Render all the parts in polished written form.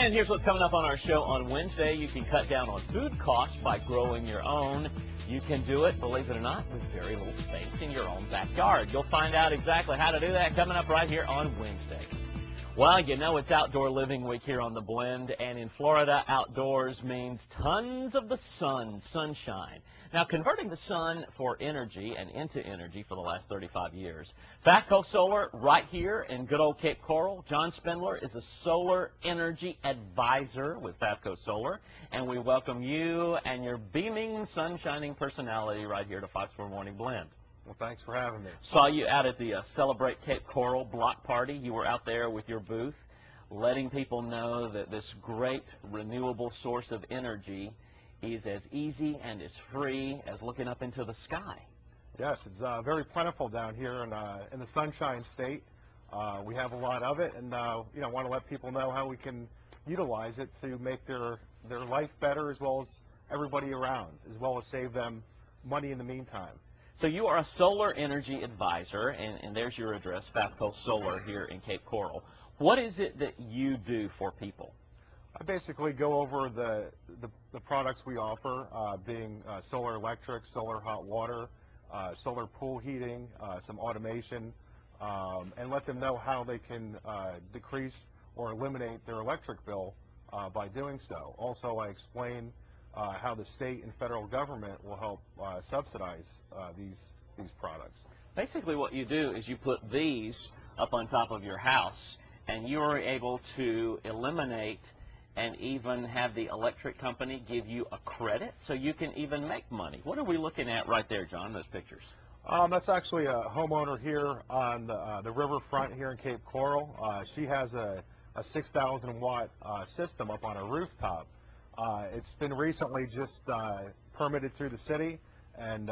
And here's what's coming up on our show on Wednesday. You can cut down on food costs by growing your own. You can do it, believe it or not, with very little space in your own backyard. You'll find out exactly how to do that coming up right here on Wednesday. Well, you know it's Outdoor Living Week here on The Blend, and in Florida, outdoors means tons of the sunshine. Now, converting the sun for energy and into energy for the last 35 years. Fafco Solar right here in good old Cape Coral. John Spinnler is a solar energy advisor with Fafco Solar, and we welcome you and your beaming, sun-shining personality right here to Fox 4 Morning Blend. Well, thanks for having me. Saw you out at the Celebrate Cape Coral block party. You were out there with your booth, letting people know that this great renewable source of energy is as easy and as free as looking up into the sky. Yes, it's very plentiful down here in the Sunshine State. We have a lot of it, and want to let people know how we can utilize it to make their life better, as well as everybody around, as well as save them money in the meantime. So you are a solar energy advisor, and there's your address, Fafco Solar here in Cape Coral. What is it that you do for people? I basically go over the products we offer, being solar electric, solar hot water, solar pool heating, some automation, and let them know how they can decrease or eliminate their electric bill by doing so. Also, I explain how the state and federal government will help subsidize these products. Basically what you do is you put these up on top of your house, and you are able to eliminate and even have the electric company give you a credit so you can even make money. What are we looking at right there, John, those pictures? That's actually a homeowner here on the riverfront here in Cape Coral. She has a 6,000 watt system up on her rooftop. It's been recently just permitted through the city, and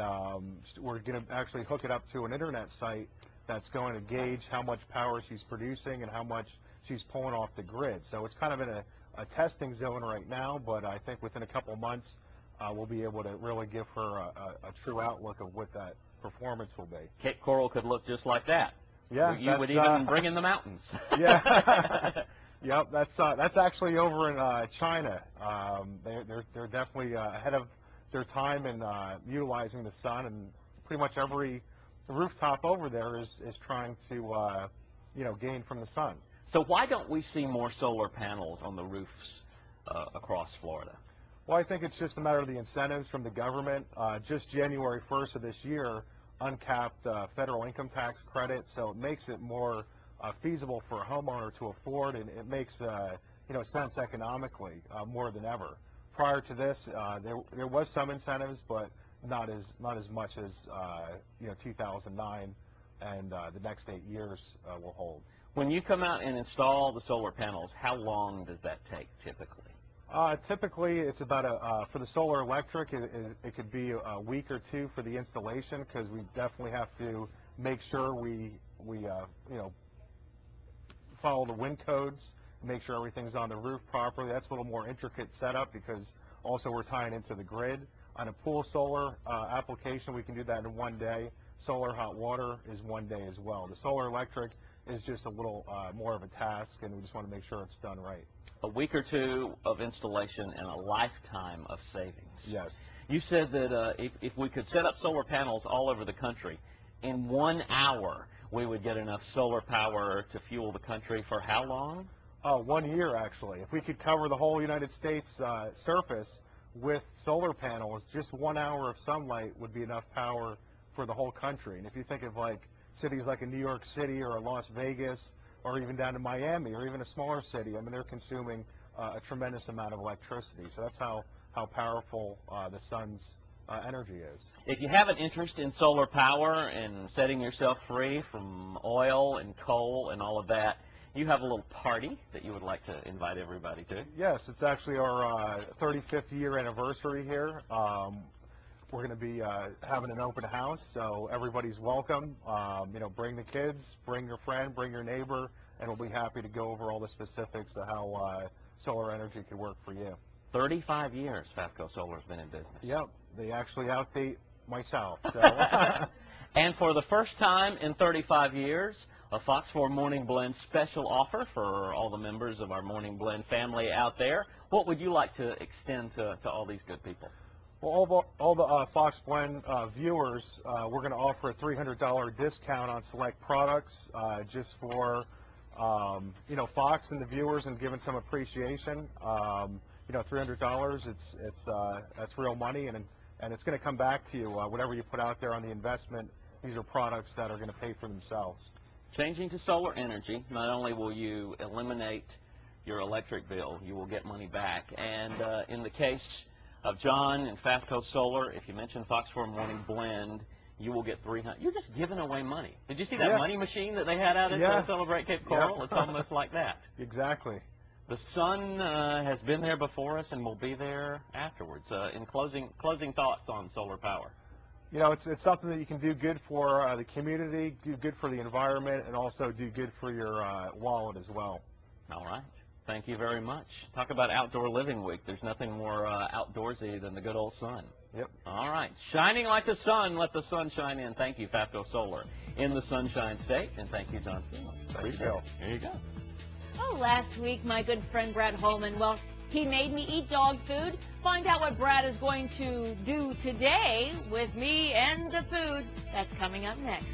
we're going to actually hook it up to an internet site that's going to gauge how much power she's producing and how much she's pulling off the grid. So it's kind of in a testing zone right now, but I think within a couple months we'll be able to really give her a true outlook of what that performance will be. Cape Coral could look just like that. Yeah, you would even bring in the mountains. Yeah. Yep, that's actually over in China. They're definitely ahead of their time in utilizing the sun, and pretty much every rooftop over there is trying to gain from the sun. So why don't we see more solar panels on the roofs across Florida? Well, I think it's just a matter of the incentives from the government. Just January 1st of this year, uncapped federal income tax credit, so it makes it more feasible for a homeowner to afford, and it makes sense economically more than ever. Prior to this, there was some incentives, but not as much as 2009 and the next 8 years will hold. When you come out and install the solar panels, how long does that take typically? Typically, it's about for the solar electric, it could be a week or two for the installation, because we definitely have to make sure we follow the wind codes, make sure everything's on the roof properly. That's a little more intricate setup, because also we're tying into the grid. On a pool solar application, we can do that in 1 day. Solar hot water is 1 day as well. The solar electric is just a little more of a task, and we just want to make sure it's done right. A week or two of installation and a lifetime of savings. Yes. You said that if we could set up solar panels all over the country, in 1 hour we would get enough solar power to fuel the country for how long? 1 year, actually. If we could cover the whole United States surface with solar panels, just 1 hour of sunlight would be enough power for the whole country. And if you think of cities like in New York City or Las Vegas, or even down to Miami, or even a smaller city, I mean, they're consuming a tremendous amount of electricity. So that's how powerful the sun's energy is. If you have an interest in solar power and setting yourself free from oil and coal and all of that, you have a little party that you would like to invite everybody to. Yes, it's actually our 35th year anniversary here. We're going to be having an open house, so everybody's welcome. Bring the kids, bring your friend, bring your neighbor, and we'll be happy to go over all the specifics of how solar energy could work for you. 35 years Fafco Solar's been in business. Yep, they actually outdate myself. So. And for the first time in 35 years, A Fox 4 Morning Blend special offer for all the members of our Morning Blend family out there. What would you like to extend to all these good people? Well, all the Fox Blend viewers, we're going to offer a $300 discount on select products just for, Fox and the viewers and giving some appreciation. $300, that's real money, and it's going to come back to you. Whatever you put out there on the investment, these are products that are going to pay for themselves. Changing to solar energy, not only will you eliminate your electric bill, you will get money back. And in the case of John and Fafco Solar, if you mention Fox 4 Morning Blend, you will get $300. You're just giving away money. Did you see that money machine that they had out at Celebrate Cape Coral? It's almost like that. Exactly. The sun has been there before us and will be there afterwards. In closing thoughts on solar power. It's something that you can do good for the community, do good for the environment, and also do good for your wallet as well. All right. Thank you very much. Talk about Outdoor Living Week. There's nothing more outdoorsy than the good old sun. Yep. All right. Shining like the sun, let the sun shine in. Thank you, Fafco Solar, in the Sunshine State. And thank you, John Spinnler. Thank you, Bill. Here you go. Oh, last week, my good friend Brad Holman, well, he made me eat dog food. Find out what Brad is going to do today with me and the food. That's coming up next.